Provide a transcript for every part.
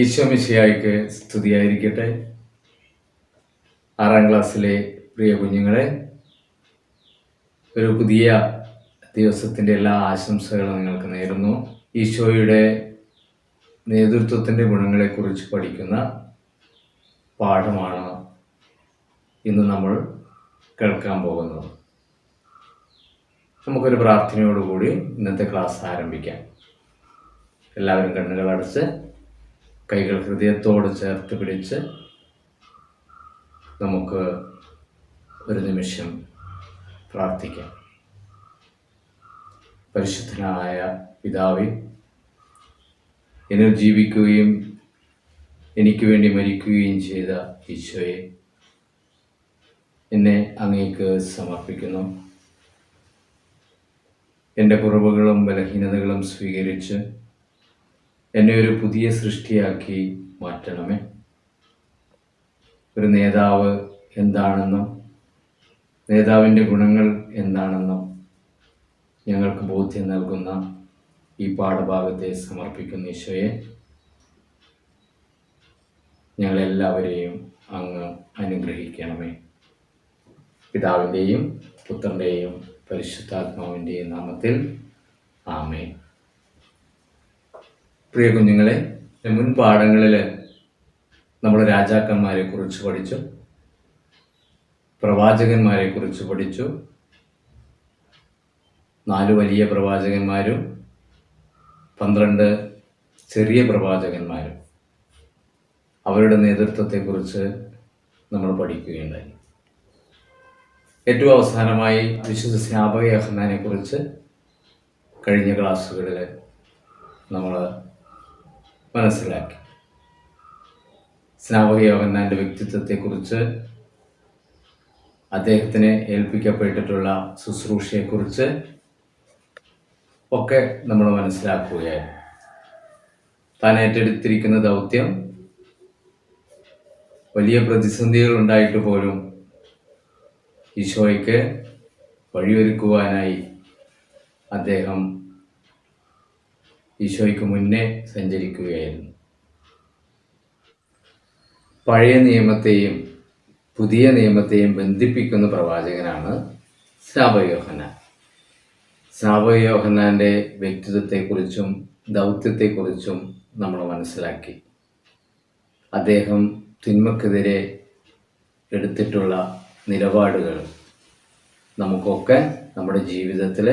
ഈശോ മിശിഹായ്ക്ക് സ്തുതിയായിരിക്കട്ടെ. 6ാം ക്ലാസ്സിലെ പ്രിയ കുഞ്ഞുങ്ങളെ, ഒരു പുതിയ ദിവസത്തിൻ്റെ എല്ലാ ആശംസകളും നിങ്ങൾക്ക് നേരുന്നു. ഈശോയുടെ നേതൃത്വത്തിൻ്റെ ഗുണങ്ങളെക്കുറിച്ച് പഠിക്കുന്ന പാഠമാണ് ഇന്ന് നമ്മൾ കേൾക്കാൻ പോകുന്നത്. നമുക്കൊരു പ്രാർത്ഥനയോടുകൂടി ഇന്നത്തെ ക്ലാസ് ആരംഭിക്കാം. എല്ലാവരും കണ്ണുകളടച്ച് കൈകൾ ഹൃദയത്തോട് ചേർത്ത് പിടിച്ച് നമുക്ക് ഒരു നിമിഷം പ്രാർത്ഥിക്കാം. പരിശുദ്ധനായ പിതാവേ, എന്നെ ജീവിക്കുകയും എനിക്ക് വേണ്ടി മരിക്കുകയും ചെയ്ത ഈശോയെ, എന്നെ അങ്ങേക്ക് സമർപ്പിക്കുന്നു. എൻ്റെ കുറവുകളും ബലഹീനതകളും സ്വീകരിച്ച് എന്നെ ഒരു പുതിയ സൃഷ്ടിയാക്കി മാറ്റണമേ. ഒരു നേതാവ് എന്താണെന്നും നേതാവിൻ്റെ ഗുണങ്ങൾ എന്താണെന്നും ഞങ്ങൾക്ക് ബോധ്യം നൽകുന്ന ഈ പാഠഭാഗത്തെ സമർപ്പിക്കുന്ന ഈശോയെ, ഞങ്ങളെല്ലാവരെയും അങ്ങ് അനുഗ്രഹിക്കണമേ. പിതാവിൻ്റെയും പുത്രൻ്റെയും പരിശുദ്ധാത്മാവിൻ്റെയും നാമത്തിൽ ആമേൻ. പ്രിയ കുഞ്ഞുങ്ങളെ, മുൻ പാഠങ്ങളിൽ നമ്മൾ രാജാക്കന്മാരെ കുറിച്ച് പഠിച്ചു, പ്രവാചകന്മാരെ കുറിച്ച് പഠിച്ചു. 4 വലിയ പ്രവാചകന്മാരും 12 ചെറിയ പ്രവാചകന്മാരും അവരുടെ നേതൃത്വത്തെക്കുറിച്ച് നമ്മൾ പഠിക്കുകയുണ്ടായി. ഏറ്റവും അവസാനമായി വിശുദ്ധ സ്നാപക യോഹന്നാനെ കുറിച്ച് കഴിഞ്ഞ ക്ലാസ്സുകളിൽ നമ്മൾ മനസ്സിലാക്കി. സ്നാപക യോഹന്നാൻ്റെ വ്യക്തിത്വത്തെക്കുറിച്ച്, അദ്ദേഹത്തിന് ഏൽപ്പിക്കപ്പെട്ടിട്ടുള്ള ശുശ്രൂഷയെക്കുറിച്ച് ഒക്കെ നമ്മൾ മനസ്സിലാക്കുകയായി. താൻ ഏറ്റെടുത്തിരിക്കുന്ന ദൗത്യം വലിയ പ്രതിസന്ധികൾ ഉണ്ടായിട്ട് പോലും ഈശോയ്ക്ക് വഴിയൊരുക്കുവാനായി അദ്ദേഹം ഈശോയ്ക്ക് മുന്നേ സഞ്ചരിക്കുകയായിരുന്നു. പഴയ നിയമത്തെയും പുതിയ നിയമത്തെയും ബന്ധിപ്പിക്കുന്ന പ്രവാചകനാണ് സ്നാപക യോഹന്നാൻ. സ്നാപക യോഹന്നാൻ്റെ വ്യക്തിത്വത്തെക്കുറിച്ചും ദൗത്യത്തെക്കുറിച്ചും നമ്മൾ മനസ്സിലാക്കി. അദ്ദേഹം തിന്മക്കെതിരെ എടുത്തിട്ടുള്ള നിലപാടുകൾ നമുക്കൊക്കെ നമ്മുടെ ജീവിതത്തിൽ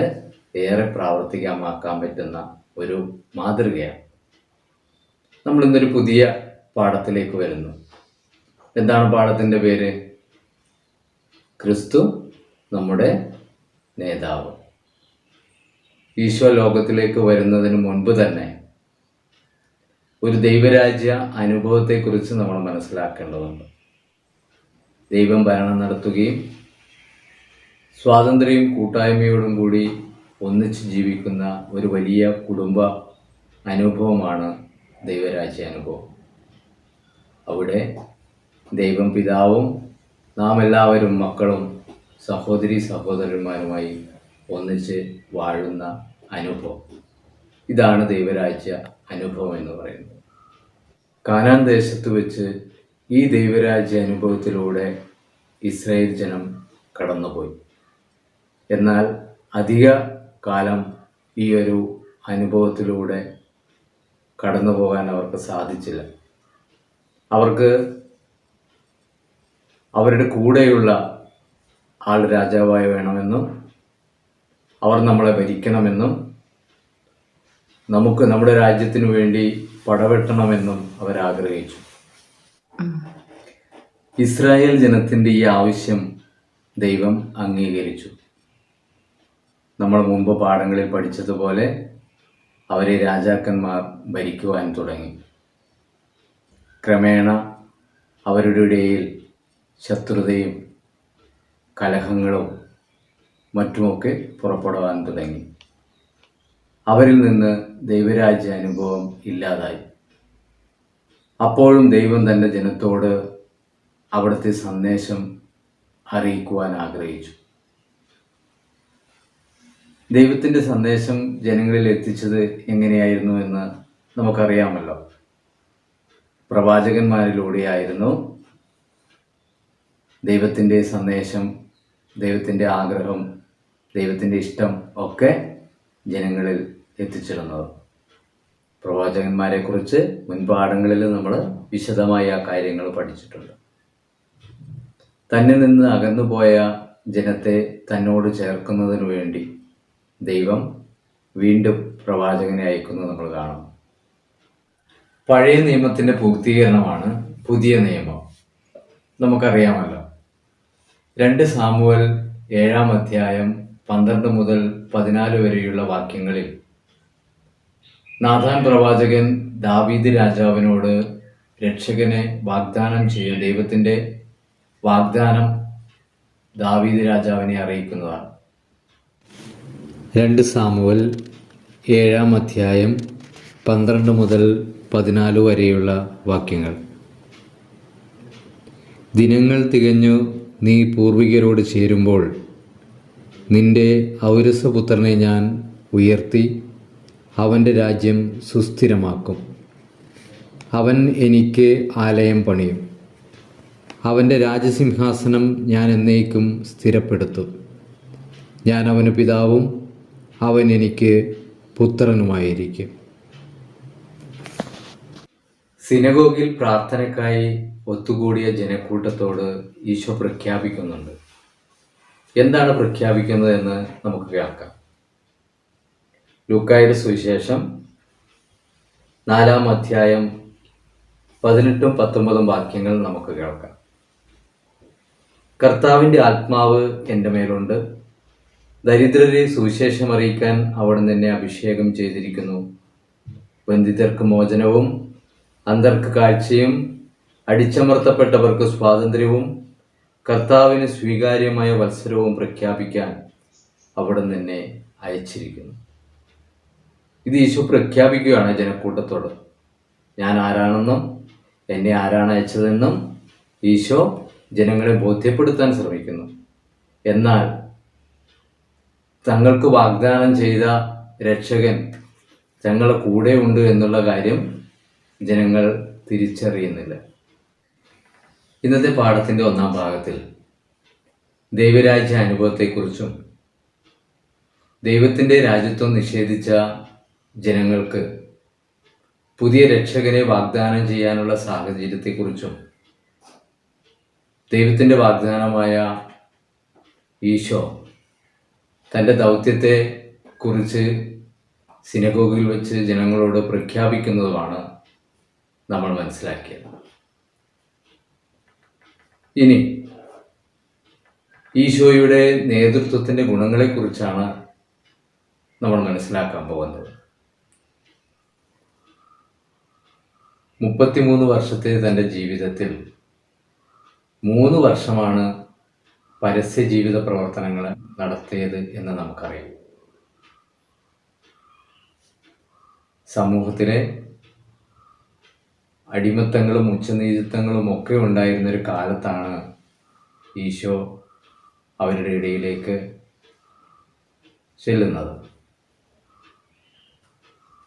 ഏറെ പ്രാവർത്തികമാക്കാൻ പറ്റുന്ന ഒരു മാതൃകയാണ്. നമ്മളിന്നൊരു പുതിയ പാഠത്തിലേക്ക് വരുന്നു. എന്താണ് പാഠത്തിൻ്റെ പേര്? ക്രിസ്തു നമ്മുടെ നേതാവ്. ഈശോ ലോകത്തിലേക്ക് വരുന്നതിന് മുൻപ് തന്നെ ഒരു ദൈവരാജ്യ അനുഭവത്തെക്കുറിച്ച് നമ്മൾ മനസ്സിലാക്കേണ്ടതുണ്ട്. ദൈവം ഭരണം നടത്തുകയും സ്വാതന്ത്ര്യവും കൂട്ടായ്മയോടും കൂടി ഒന്നിച്ച് ജീവിക്കുന്ന ഒരു വലിയ കുടുംബ അനുഭവമാണ് ദൈവരാജ്യ അനുഭവം. അവിടെ ദൈവം പിതാവും നാം എല്ലാവരും മക്കളും സഹോദരി സഹോദരന്മാരുമായി ഒന്നിച്ച് വാഴുന്ന അനുഭവം. ഇതാണ് ദൈവരാജ്യ അനുഭവം എന്ന് പറയുന്നത്. കാനാൻ ദേശത്ത് വെച്ച് ഈ ദൈവരാജ്യ അനുഭവത്തിലൂടെ ഇസ്രായേൽ ജനം കടന്നുപോയി. എന്നാൽ അധിക കാലം ഈ ഒരു അനുഭവത്തിലൂടെ കടന്നു പോകാൻ അവർക്ക് സാധിച്ചില്ല. അവർക്ക് അവരുടെ കൂടെയുള്ള ആൾ രാജാവായി വേണമെന്നും അവർ നമ്മളെ ഭരിക്കണമെന്നും നമുക്ക് നമ്മുടെ രാജ്യത്തിനു വേണ്ടി പടവെട്ടണമെന്നും അവരാഗ്രഹിച്ചു. ഇസ്രായേൽ ജനത്തിൻ്റെ ഈ ആവശ്യം ദൈവം അംഗീകരിച്ചു. നമ്മൾ മുമ്പ് പാഠങ്ങളിൽ പഠിച്ചതുപോലെ അവരെ രാജാക്കന്മാർ ഭരിക്കുവാൻ തുടങ്ങി. ക്രമേണ അവരുടെ ഇടയിൽ ശത്രുതയും കലഹങ്ങളും മറ്റുമൊക്കെ പുറപ്പെടുവാൻ തുടങ്ങി. അവരിൽ നിന്ന് ദൈവരാജ്യ അനുഭവം ഇല്ലാതായി. അപ്പോഴും ദൈവം തൻ്റെ ജനത്തോട് അവിടുത്തെ സന്ദേശം അറിയിക്കുവാൻ ആഗ്രഹിച്ചു. ദൈവത്തിൻ്റെ സന്ദേശം ജനങ്ങളിൽ എത്തിച്ചത് എങ്ങനെയായിരുന്നു എന്ന് നമുക്കറിയാമല്ലോ. പ്രവാചകന്മാരിലൂടെയായിരുന്നു ദൈവത്തിൻ്റെ സന്ദേശം, ദൈവത്തിൻ്റെ ആഗ്രഹം, ദൈവത്തിൻ്റെ ഇഷ്ടം ഒക്കെ ജനങ്ങളിൽ എത്തിച്ചിരുന്നത്. പ്രവാചകന്മാരെക്കുറിച്ച് മുൻപാഠങ്ങളിൽ നമ്മൾ വിശദമായി ആ കാര്യങ്ങൾ പഠിച്ചിട്ടുണ്ട്. തന്നിൽ നിന്ന് അകന്നുപോയ ജനത്തെ തന്നോട് ചേർക്കുന്നതിനു വേണ്ടി ദൈവം വീണ്ടും പ്രവാചകനെ അയക്കുന്നത് നമ്മൾ കാണും. പഴയ നിയമത്തിൻ്റെ പൂർത്തീകരണമാണ് പുതിയ നിയമം. നമുക്കറിയാമല്ലോ. 2 സാമുവേൽ 7-ാം അധ്യായം 12 മുതൽ 14 വരെയുള്ള വാക്യങ്ങളിൽ നാഥാൻ പ്രവാചകൻ ദാവീദ് രാജാവിനോട് രക്ഷകനെ വാഗ്ദാനം ചെയ്യും. ദൈവത്തിൻ്റെ വാഗ്ദാനം ദാവീദ് രാജാവിനെ അറിയിക്കുന്നതാണ്. 2 സാമുവേൽ 7-ാം അധ്യായം 12 മുതൽ 14 വരെയുള്ള വാക്യങ്ങൾ. ദിനങ്ങൾ തികഞ്ഞു നീ പൂർവികരോട് ചേരുമ്പോൾ നിന്റെ ഔരസപുത്രനെ ഞാൻ ഉയർത്തി അവൻ്റെ രാജ്യം സുസ്ഥിരമാക്കും. അവൻ എനിക്ക് ആലയം പണിയും. അവൻ്റെ രാജസിംഹാസനം ഞാൻ എന്നേക്കും സ്ഥിരപ്പെടുത്തും. ഞാൻ അവന് പിതാവും അവൻ എനിക്ക് പുത്രനുമായിരിക്കും. സിനഗോഗിൽ പ്രാർത്ഥനയ്ക്കായി ഒത്തുകൂടിയ ജനക്കൂട്ടത്തോട് ഈശോ പ്രഖ്യാപിക്കുന്നുണ്ട്. എന്താണ് പ്രഖ്യാപിക്കുന്നതെന്ന് നമുക്ക് കേൾക്കാം. ലൂക്കായുടെ സുവിശേഷം 4-ാം അധ്യായം 18-ഉം 19-ഉം വാക്യങ്ങൾ നമുക്ക് കേൾക്കാം. കർത്താവിൻ്റെ ആത്മാവ് എൻ്റെ മേലുണ്ട്. ദരിദ്രരെ സുവിശേഷം അറിയിക്കാൻ അവിടുന്ന് എന്നെ അഭിഷേകം ചെയ്തിരിക്കുന്നു. ബന്ധിതർക്ക് മോചനവും അന്ധർക്ക് കാഴ്ചയും അടിച്ചമർത്തപ്പെട്ടവർക്ക് സ്വാതന്ത്ര്യവും കർത്താവിന് സ്വീകാര്യമായ വത്സരവും പ്രഖ്യാപിക്കാൻ അവിടുന്ന് എന്നെ അയച്ചിരിക്കുന്നു. ഇത് ഈശോ പ്രഖ്യാപിക്കുകയാണ് ജനക്കൂട്ടത്തോട്. ഞാൻ ആരാണെന്നും എന്നെ ആരാണ് അയച്ചതെന്നും ഈശോ ജനങ്ങളെ ബോധ്യപ്പെടുത്താൻ ശ്രമിക്കുന്നു. എന്നാൽ തങ്ങൾക്ക് വാഗ്ദാനം ചെയ്ത രക്ഷകൻ തങ്ങളുടെ കൂടെ ഉണ്ട് എന്നുള്ള കാര്യം ജനങ്ങൾ തിരിച്ചറിയുന്നില്ല. ഇന്നത്തെ പാഠത്തിൻ്റെ 1-ാം ഭാഗത്തിൽ ദൈവരാജ്യ അനുഭവത്തെക്കുറിച്ചും ദൈവത്തിൻ്റെ രാജ്യത്വം നിഷേധിച്ച ജനങ്ങൾക്ക് പുതിയ രക്ഷകനെ വാഗ്ദാനം ചെയ്യാനുള്ള സാഹചര്യത്തെക്കുറിച്ചും ദൈവത്തിൻ്റെ വാഗ്ദാനമായ ഈശോ തൻ്റെ ദൗത്യത്തെ കുറിച്ച് സിനഗോഗിൽ വെച്ച് ജനങ്ങളോട് പ്രഖ്യാപിക്കുന്നതുമാണ് നമ്മൾ മനസ്സിലാക്കിയത്. ഇനി ഈശോയുടെ നേതൃത്വത്തിൻ്റെ ഗുണങ്ങളെക്കുറിച്ചാണ് നമ്മൾ മനസ്സിലാക്കാൻ പോകുന്നത്. 33 വർഷത്തെ തൻ്റെ ജീവിതത്തിൽ 3 വർഷമാണ് പരസ്യ ജീവിത പ്രവർത്തനങ്ങൾ നടത്തിയത് എന്ന് നമുക്കറിയാം. സമൂഹത്തിലെ അടിമത്തങ്ങളും ഉച്ചനീചത്വങ്ങളും ഒക്കെ ഉണ്ടായിരുന്നൊരു കാലത്താണ് ഈശോ അവരുടെ ഇടയിലേക്ക് ചെല്ലുന്നത്.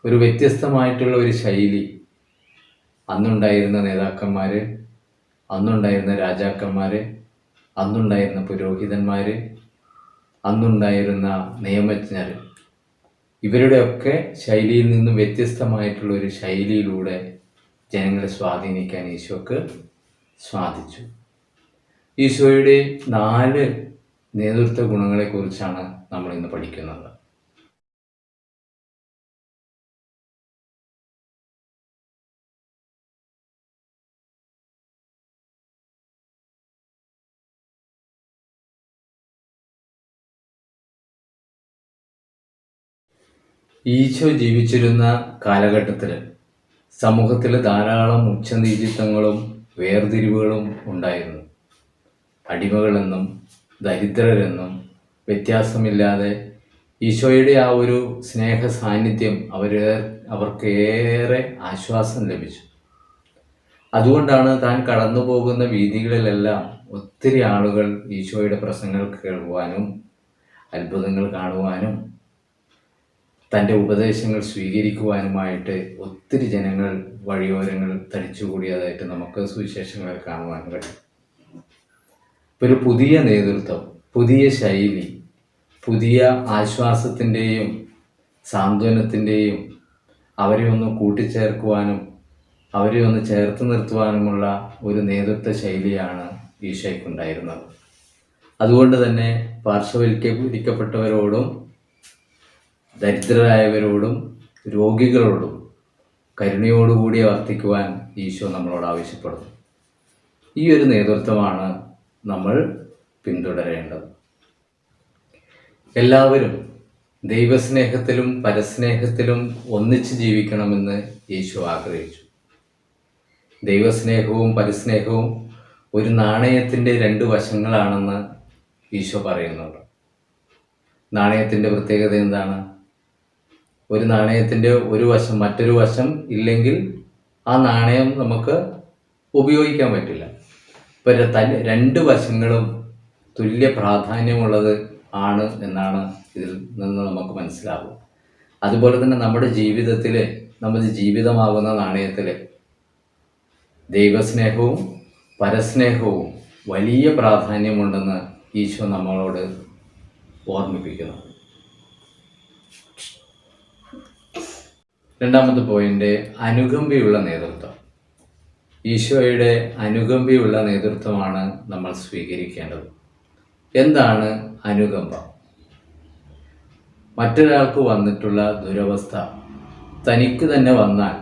ഒരു വ്യത്യസ്തമായിട്ടുള്ള ഒരു ശൈലി അന്നുണ്ടായിരുന്ന നേതാക്കന്മാർ, അന്നുണ്ടായിരുന്ന രാജാക്കന്മാർ, അന്നുണ്ടായിരുന്ന പുരോഹിതന്മാർ, അന്നുണ്ടായിരുന്ന നിയമജ്ഞർ, ഇവരുടെയൊക്കെ ശൈലിയിൽ നിന്നും വ്യത്യസ്തമായിട്ടുള്ള ഒരു ശൈലിയിലൂടെ ജനങ്ങളെ സ്വാധീനിക്കാൻ ഈശോക്ക് സാധിച്ചു. ഈശോയുടെ 4 നേതൃത്വ ഗുണങ്ങളെക്കുറിച്ചാണ് നമ്മൾ ഇന്ന് പഠിക്കുന്നത്. ഈശോ ജീവിച്ചിരുന്ന കാലഘട്ടത്തിൽ സമൂഹത്തിൽ ധാരാളം ഉച്ചനീചിത്വങ്ങളും വേർതിരിവുകളും ഉണ്ടായിരുന്നു. അടിമകളെന്നും ദരിദ്രരെന്നും വ്യത്യാസമില്ലാതെ ഈശോയുടെ ആ ഒരു സ്നേഹ സാന്നിധ്യം അവർക്ക് ഏറെ ആശ്വാസം ലഭിച്ചു. അതുകൊണ്ടാണ് താൻ കടന്നു പോകുന്ന വീഥികളിലെല്ലാം ഒത്തിരി ആളുകൾ ഈശോയുടെ പ്രസംഗങ്ങൾ കേൾക്കുവാനും അത്ഭുതങ്ങൾ കാണുവാനും തൻ്റെ ഉപദേശങ്ങൾ സ്വീകരിക്കുവാനുമായിട്ട് ഒത്തിരി ജനങ്ങൾ വഴിയോരങ്ങൾ തടിച്ചുകൂടിയതായിട്ട് നമുക്ക് സുവിശേഷങ്ങളിൽ കാണുവാൻ കഴിയും. ഒരു പുതിയ നേതൃത്വം, പുതിയ ശൈലി, പുതിയ ആശ്വാസത്തിൻ്റെയും സാന്ത്വനത്തിൻ്റെയും അവരെ ഒന്ന് കൂട്ടിച്ചേർക്കുവാനും അവരെ ഒന്ന് ചേർത്ത് നിർത്തുവാനുമുള്ള ഒരു നേതൃത്വ ശൈലിയാണ് ഈശോയ്ക്കുണ്ടായിരുന്നത്. അതുകൊണ്ട് തന്നെ പാർശ്വവൽക്കരിക്കപ്പെട്ടവരോടും ദരിദ്രരായവരോടും രോഗികളോടും കരുണയോടുകൂടി വർത്തിക്കുവാൻ ഈശോ നമ്മളോട് ആവശ്യപ്പെടുന്നു. ഈ ഒരു നേതൃത്വമാണ് നമ്മൾ പിന്തുടരേണ്ടത്. എല്ലാവരും ദൈവസ്നേഹത്തിലും പരസ്നേഹത്തിലും ഒന്നിച്ച് ജീവിക്കണമെന്ന് ഈശോ ആഗ്രഹിച്ചു. ദൈവസ്നേഹവും പരസ്നേഹവും ഒരു നാണയത്തിൻ്റെ രണ്ട് വശങ്ങളാണെന്ന് ഈശോ പറയുന്നുണ്ട്. നാണയത്തിൻ്റെ പ്രത്യേകത എന്താണ്? ഒരു നാണയത്തിൻ്റെ ഒരു വശം മറ്റൊരു വശം ഇല്ലെങ്കിൽ ആ നാണയം നമുക്ക് ഉപയോഗിക്കാൻ പറ്റില്ല. ഇപ്പം രണ്ട് വശങ്ങളും തുല്യ പ്രാധാന്യമുള്ളത് ആണ് എന്നാണ് ഇതിൽ നിന്ന് നമുക്ക് മനസ്സിലാവുക. അതുപോലെ തന്നെ നമ്മുടെ ജീവിതത്തിൽ, നമ്മുടെ ജീവിതമാകുന്ന നാണയത്തിൽ ദൈവസ്നേഹവും പരസ്നേഹവും വലിയ പ്രാധാന്യമുണ്ടെന്ന് ഈശോ നമ്മളോട് ഓർമ്മിപ്പിക്കുന്നു. രണ്ടാമത്തെ പോയിന്റ്, അനുകമ്പയുള്ള നേതൃത്വം. ഈശോയുടെ അനുകമ്പയുള്ള നേതൃത്വമാണ് നമ്മൾ സ്വീകരിക്കേണ്ടത്. എന്താണ് അനുകമ്പ? മറ്റൊരാൾക്ക് വന്നിട്ടുള്ള ദുരവസ്ഥ തനിക്ക് തന്നെ വന്നാൽ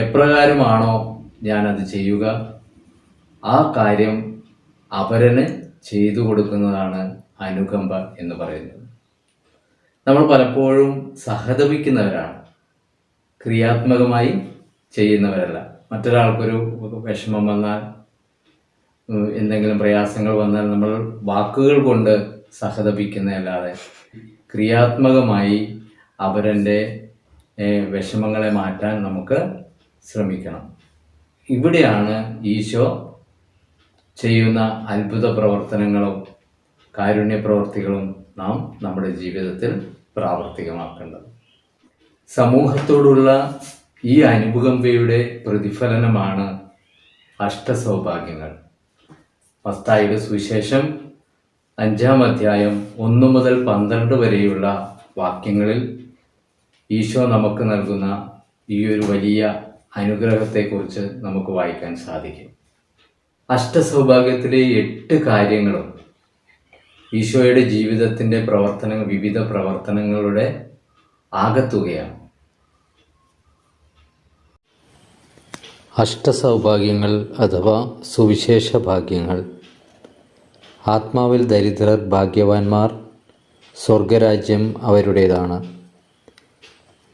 എപ്രകാരമാണോ ഞാനത് ചെയ്യുക, ആ കാര്യം അപരന് ചെയ്തു കൊടുക്കുന്നതാണ് അനുകമ്പ എന്ന് പറയുന്നത്. നമ്മൾ പലപ്പോഴും സഹതപിക്കുന്നവരാണ്, ക്രിയാത്മകമായി ചെയ്യുന്നവരല്ല. മറ്റൊരാൾക്കൊരു വിഷമം വന്നാൽ, എന്തെങ്കിലും പ്രയാസങ്ങൾ വന്നാൽ നമ്മൾ വാക്കുകൾ കൊണ്ട് സഹതപിക്കുന്നതല്ലാതെ ക്രിയാത്മകമായി അവരൻ്റെ വിഷമങ്ങളെ മാറ്റാൻ നമുക്ക് ശ്രമിക്കണം. ഇവിടെയാണ് ഈശോ ചെയ്യുന്ന അത്ഭുത പ്രവർത്തനങ്ങളും കാരുണ്യ പ്രവർത്തികളും നാം നമ്മുടെ ജീവിതത്തിൽ പ്രാവർത്തികമാക്കേണ്ടത്. സമൂഹത്തോടുള്ള ഈ അനുകമ്പയുടെ പ്രതിഫലനമാണ് അഷ്ടസൗഭാഗ്യങ്ങൾ. മത്തായിയുടെ സുവിശേഷം 5-ാം അധ്യായം 1 മുതൽ 12 വരെയുള്ള വാക്യങ്ങളിൽ ഈശോ നമുക്ക് നൽകുന്ന ഈ ഒരു വലിയ അനുഗ്രഹത്തെക്കുറിച്ച് നമുക്ക് വായിക്കാൻ സാധിക്കും. അഷ്ടസൗഭാഗ്യത്തിലെ 8 കാര്യങ്ങളും ഈശോയുടെ ജീവിതത്തിൻ്റെ വിവിധ പ്രവർത്തനങ്ങളുടെ ആകത്തുകയാണ്. അഷ്ടസൗഭാഗ്യങ്ങൾ അഥവാ സുവിശേഷ ഭാഗ്യങ്ങൾ. ആത്മാവിൽ ദരിദ്രർ ഭാഗ്യവാന്മാർ, സ്വർഗരാജ്യം അവരുടേതാണ്.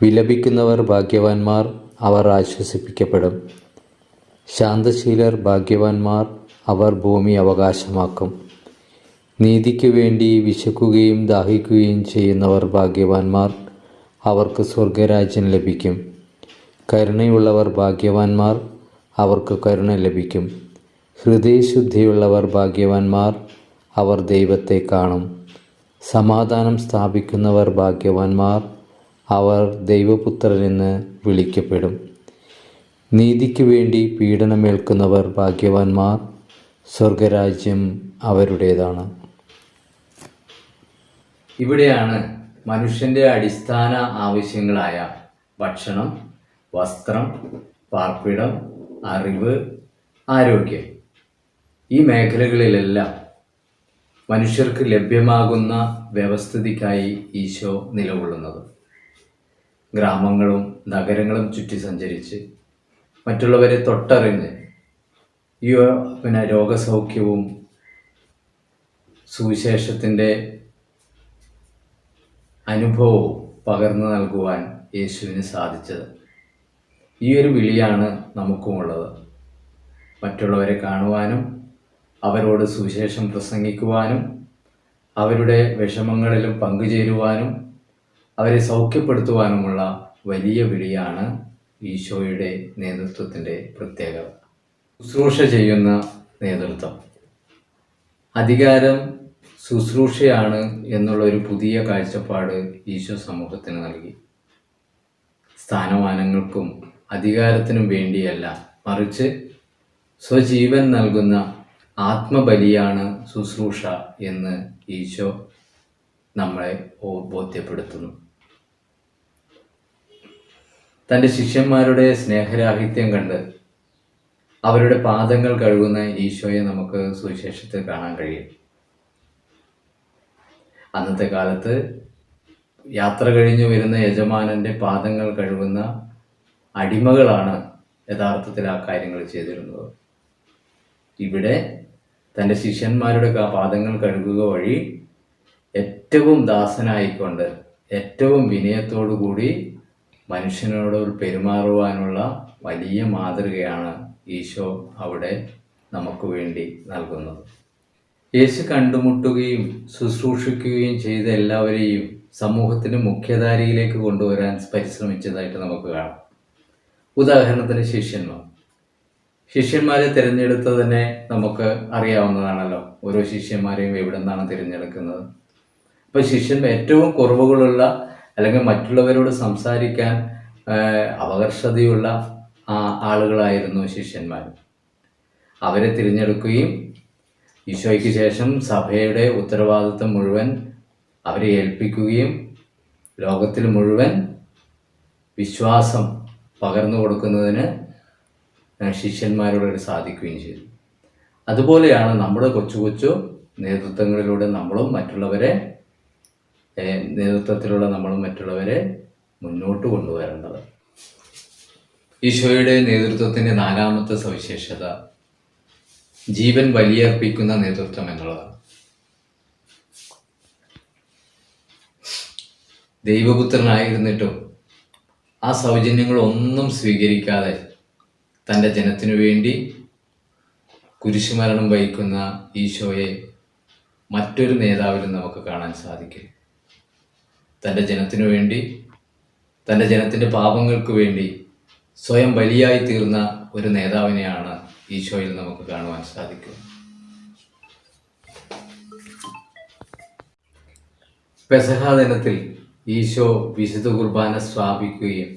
വിലപിക്കുന്നവർ ഭാഗ്യവാന്മാർ, അവർ ആശ്വസിപ്പിക്കപ്പെടും. ശാന്തശീലർ ഭാഗ്യവാന്മാർ, അവർ ഭൂമി അവകാശമാക്കും. നീതിക്ക് വേണ്ടി വിശക്കുകയും ദാഹിക്കുകയും ചെയ്യുന്നവർ ഭാഗ്യവാന്മാർ, അവർക്ക് സ്വർഗരാജ്യം ലഭിക്കും. കരുണയുള്ളവർ ഭാഗ്യവാന്മാർ, അവർക്ക് കരുണ ലഭിക്കും. ഹൃദയശുദ്ധിയുള്ളവർ ഭാഗ്യവാന്മാർ, അവർ ദൈവത്തെ കാണും. സമാധാനം സ്ഥാപിക്കുന്നവർ ഭാഗ്യവാന്മാർ, അവർ ദൈവപുത്രരെന്ന് വിളിക്കപ്പെടും. നീതിക്ക് വേണ്ടി പീഡനമേൽക്കുന്നവർ ഭാഗ്യവാന്മാർ, സ്വർഗരാജ്യം അവരുടേതാണ്. ഇവിടെയാണ് മനുഷ്യൻ്റെ അടിസ്ഥാന ആവശ്യങ്ങളായ ഭക്ഷണം, വസ്ത്രം, പാർപ്പിടം, അറിവ്, ആരോഗ്യം, ഈ മേഖലകളിലെല്ലാം മനുഷ്യർക്ക് ലഭ്യമാകുന്ന വ്യവസ്ഥിതിക്കായി ഈശോ നിലകൊള്ളുന്നത്. ഗ്രാമങ്ങളും നഗരങ്ങളും ചുറ്റി സഞ്ചരിച്ച് മറ്റുള്ളവരെ തൊട്ടറിഞ്ഞ് രോഗസൗഖ്യവും സുവിശേഷത്തിൻ്റെ അനുഭവവും പകർന്നു നൽകുവാൻ യേശുവിന് സാധിച്ചത്. ഈ ഒരു വിളിയാണ് നമുക്കുമുള്ളത്. മറ്റുള്ളവരെ കാണുവാനും അവരോട് സുവിശേഷം പ്രസംഗിക്കുവാനും അവരുടെ വിഷമങ്ങളിലും പങ്കുചേരുവാനും അവരെ സൗഖ്യപ്പെടുത്തുവാനുമുള്ള വലിയ വിളിയാണ് ഈശോയുടെ നേതൃത്വത്തിൻ്റെ പ്രത്യേകത. ശുശ്രൂഷ ചെയ്യുന്ന നേതൃത്വം. അധികാരം ശുശ്രൂഷയാണ് എന്നുള്ള ഒരു പുതിയ കാഴ്ചപ്പാട് ഈശോ സമൂഹത്തിന് നൽകി. സ്ഥാനമാനങ്ങൾക്കും അധികാരത്തിനും വേണ്ടിയല്ല, മറിച്ച് സ്വജീവൻ നൽകുന്ന ആത്മബലിയാണ് ശുശ്രൂഷ എന്ന് ഈശോ നമ്മളെ ബോധ്യപ്പെടുത്തുന്നു. തൻ്റെ ശിഷ്യന്മാരുടെ സ്നേഹരാഹിത്യം കണ്ട് അവരുടെ പാദങ്ങൾ കഴുകുന്ന ഈശോയെ നമുക്ക് സുവിശേഷത്തിൽ കാണാൻ കഴിയും. അന്നത്തെ കാലത്ത് യാത്ര കഴിഞ്ഞു വരുന്ന യജമാനൻ്റെ പാദങ്ങൾ കഴുകുന്ന അടിമകളാണ് യഥാർത്ഥത്തിൽ ആ കാര്യങ്ങൾ ചെയ്തിരുന്നത്. ഇവിടെ തൻ്റെ ശിഷ്യന്മാരുടെ പാദങ്ങൾ കഴുകുക വഴി ഏറ്റവും ദാസനായിക്കൊണ്ട് ഏറ്റവും വിനയത്തോടു കൂടി മനുഷ്യനോട് പെരുമാറുവാനുള്ള വലിയ മാതൃകയാണ് ഈശോ അവിടെ നമുക്ക് വേണ്ടി നൽകുന്നത്. യേശു കണ്ടുമുട്ടുകയും ശുശ്രൂഷിക്കുകയും ചെയ്ത എല്ലാവരെയും സമൂഹത്തിന് മുഖ്യധാരയിലേക്ക് കൊണ്ടുവരാൻ പരിശ്രമിച്ചതായിട്ട് നമുക്ക് കാണാം. ഉദാഹരണത്തിന് ശിഷ്യന്മാരെ തിരഞ്ഞെടുത്തത് തന്നെ നമുക്ക് അറിയാവുന്നതാണല്ലോ. ഓരോ ശിഷ്യന്മാരെയും എവിടെ നിന്നാണ് തിരഞ്ഞെടുക്കുന്നത്? അപ്പോൾ ഏറ്റവും കുറവുകളുള്ള അല്ലെങ്കിൽ മറ്റുള്ളവരോട് സംസാരിക്കാൻ അപകർഷതയുള്ള ആളുകളായിരുന്നു ശിഷ്യന്മാർ. അവരെ തിരഞ്ഞെടുക്കുകയും ഈശോയ്ക്ക് ശേഷം സഭയുടെ ഉത്തരവാദിത്വം മുഴുവൻ അവരെ ഏൽപ്പിക്കുകയും ലോകത്തിൽ മുഴുവൻ വിശ്വാസം പകർന്നു കൊടുക്കുന്നതിന് ശിഷ്യന്മാരോട് സാധിക്കുകയും ചെയ്തു. അതുപോലെയാണ് നമ്മുടെ കൊച്ചു നേതൃത്വങ്ങളിലൂടെ നമ്മളും മറ്റുള്ളവരെ മുന്നോട്ട് കൊണ്ടുവരേണ്ടത്. ഈശോയുടെ നേതൃത്വത്തിൻ്റെ നാലാമത്തെ സവിശേഷത ജീവൻ ബലിയർപ്പിക്കുന്ന നേതൃത്വം എന്നുള്ളതാണ്. ദൈവപുത്രനായിരുന്നിട്ടും ആ സൗജന്യങ്ങളൊന്നും സ്വീകരിക്കാതെ തൻ്റെ ജനത്തിനു വേണ്ടി കുരിശുമരണം വഹിക്കുന്ന ഈശോയെ മറ്റൊരു നേതാവിലും നമുക്ക് കാണാൻ സാധിക്കും. തൻ്റെ ജനത്തിനു വേണ്ടി, തൻ്റെ ജനത്തിൻ്റെ പാപങ്ങൾക്ക് വേണ്ടി സ്വയം ബലിയായി തീർന്ന ഒരു നേതാവിനെയാണ് ഈശോയിൽ നമുക്ക് കാണുവാൻ സാധിക്കും. പെസഹാ ദിനത്തിൽ ഈശോ വിശുദ്ധ കുർബാന സ്ഥാപിക്കുകയും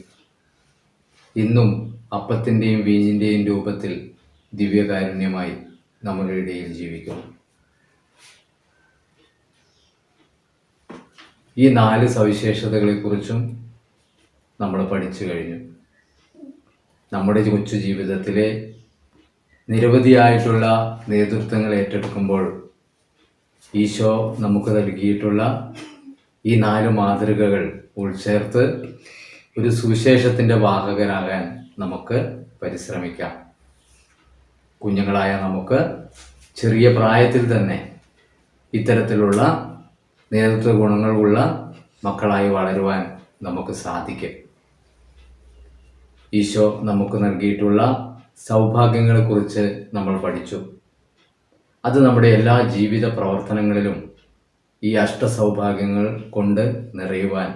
ഇന്നും അപ്പത്തിൻ്റെയും വീഞ്ഞിൻ്റെയും രൂപത്തിൽ ദിവ്യകാരുണ്യമായി നമ്മുടെ ഇടയിൽ ജീവിക്കുന്നു. ഈ 4 സവിശേഷതകളെക്കുറിച്ചും നമ്മൾ പഠിച്ചു കഴിഞ്ഞു. നമ്മുടെ കൊച്ചു ജീവിതത്തിലെ നിരവധിയായിട്ടുള്ള നേതൃത്വങ്ങൾ ഏറ്റെടുക്കുമ്പോൾ ഈശോ നമുക്ക് നൽകിയിട്ടുള്ള ഈ 4 മാതൃകകൾ ഉൾച്ചേർത്ത് ഒരു സുവിശേഷത്തിൻ്റെ വാഹകരാകാൻ നമുക്ക് പരിശ്രമിക്കാം. കുഞ്ഞുങ്ങളായ നമുക്ക് ചെറിയ പ്രായത്തിൽ തന്നെ ഇത്തരത്തിലുള്ള നേതൃത്വ ഗുണങ്ങളുള്ള മക്കളായി വളരുവാൻ നമുക്ക് സാധിക്കും. ഈശോ നമുക്ക് നൽകിയിട്ടുള്ള സൗഭാഗ്യങ്ങളെക്കുറിച്ച് നമ്മൾ പഠിച്ചു. അത് നമ്മുടെ എല്ലാ ജീവിത പ്രവർത്തനങ്ങളിലും ഈ അഷ്ടസൗഭാഗ്യങ്ങൾ കൊണ്ട് നിറയുവാൻ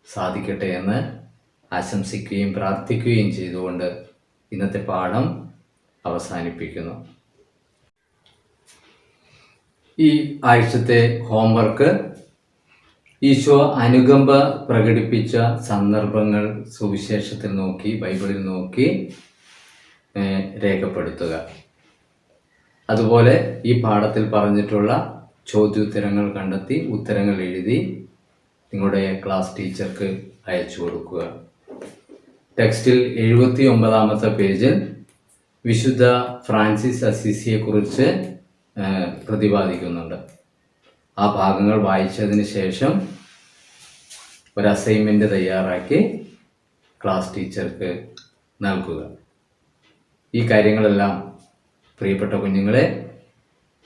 സാധിക്കട്ടെ എന്ന് ആശംസിക്കുകയും പ്രാർത്ഥിക്കുകയും ചെയ്തുകൊണ്ട് ഇന്നത്തെ പാഠം അവസാനിപ്പിക്കുന്നു. ഈ ആഴ്ചത്തെ ഹോംവർക്ക് ഈശോ അനുകമ്പ പ്രകടിപ്പിച്ച സന്ദർഭങ്ങൾ സുവിശേഷത്തിൽ നോക്കി, ബൈബിളിൽ നോക്കി രേഖപ്പെടുത്തുക. അതുപോലെ ഈ പാഠത്തിൽ പറഞ്ഞിട്ടുള്ള ചോദ്യോത്തരങ്ങൾ കണ്ടെത്തി ഉത്തരങ്ങൾ എഴുതി നിങ്ങളുടെ ക്ലാസ് ടീച്ചർക്ക് അയച്ചു കൊടുക്കുക. ടെക്സ്റ്റിൽ 79-ാമത്തെ പേജിൽ വിശുദ്ധ ഫ്രാൻസിസ് അസീസിയെക്കുറിച്ച് പ്രതിപാദിക്കുന്നുണ്ട്. ആ ഭാഗങ്ങൾ വായിച്ചതിന് ശേഷം ഒരു അസൈൻമെൻറ്റ് തയ്യാറാക്കി ക്ലാസ് ടീച്ചർക്ക് നൽകുക. ഈ കാര്യങ്ങളെല്ലാം പ്രിയപ്പെട്ട കുഞ്ഞുങ്ങളെ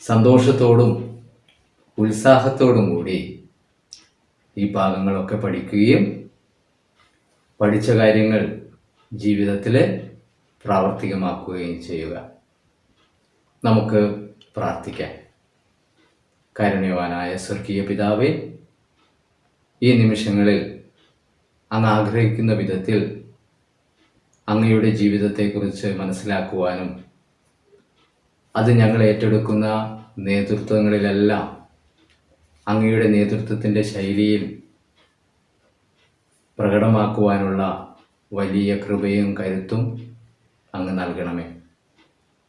സന്തോഷത്തോടും ഉത്സാഹത്തോടും കൂടി ഈ ഭാഗങ്ങളൊക്കെ പഠിക്കുകയും പഠിച്ച കാര്യങ്ങൾ ജീവിതത്തിൽ പ്രാവർത്തികമാക്കുകയും ചെയ്യുക. നമുക്ക് പ്രാർത്ഥിക്കാം. കാരുണ്യവാനായ സ്വർഗീയ പിതാവേ, ഈ നിമിഷങ്ങളിൽ അങ്ങ് ആഗ്രഹിക്കുന്ന വിധത്തിൽ അങ്ങയുടെ ജീവിതത്തെക്കുറിച്ച് മനസ്സിലാക്കുവാനും അത് ഞങ്ങൾ ഏറ്റെടുക്കുന്ന നേതൃത്വങ്ങളിലെല്ലാം അങ്ങയുടെ നേതൃത്വത്തിൻ്റെ ശൈലിയിൽ പ്രകടമാക്കുവാനുള്ള വലിയ കൃപയും കരുത്തും അങ്ങ് നൽകണമേ.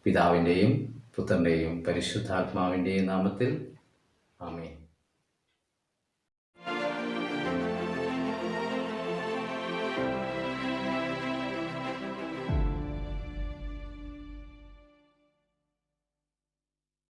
പിതാവിൻ്റെയും പുത്രൻ്റെയും പരിശുദ്ധാത്മാവിൻ്റെയും നാമത്തിൽ ആമേൻ.